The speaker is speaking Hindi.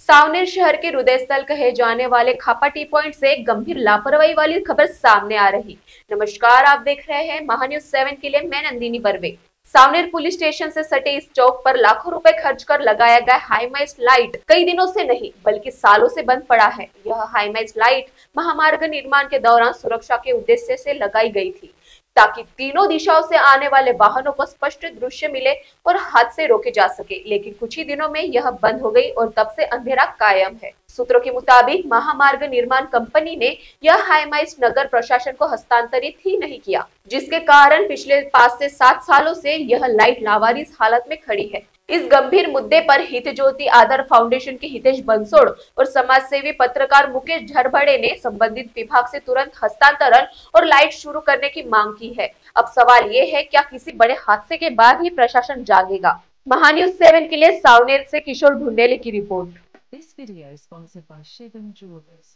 सावनेर शहर के हृदय स्थल कहे जाने वाले खापा टी पॉइंट से गंभीर लापरवाही वाली खबर सामने आ रही। नमस्कार, आप देख रहे हैं महान्यूज 7 के लिए मैं नंदिनी बर्वे। सावनेर पुलिस स्टेशन से सटे इस चौक पर लाखों रुपए खर्च कर लगाया गया हाईमाइज लाइट कई दिनों से नहीं बल्कि सालों से बंद पड़ा है। यह हाईमाइज लाइट महामार्ग निर्माण के दौरान सुरक्षा के उद्देश्य से लगाई गई थी ताकि तीनों दिशाओं से आने वाले वाहनों को स्पष्ट दृश्य मिले और हादसे रोके जा सके, लेकिन कुछ ही दिनों में यह बंद हो गई और तब से अंधेरा कायम है। सूत्रों के मुताबिक महामार्ग निर्माण कंपनी ने यह हाईमाइज नगर प्रशासन को हस्तांतरित ही नहीं किया, जिसके कारण पिछले 5 से 7 सालों से यह लाइट लावारिस हालत में खड़ी है। इस गंभीर मुद्दे पर हित ज्योति आदर फाउंडेशन के हितेश बंसोड़ और समाज सेवी पत्रकार मुकेश झरभड़े ने संबंधित विभाग से तुरंत हस्तांतरण और लाइट शुरू करने की मांग की है। अब सवाल ये है, क्या किसी बड़े हादसे के बाद ही प्रशासन जागेगा? महान्यूज 7 के लिए सावनेर से किशोर ढुंडेले की report. This video is sponsored by Shivam Jewelers.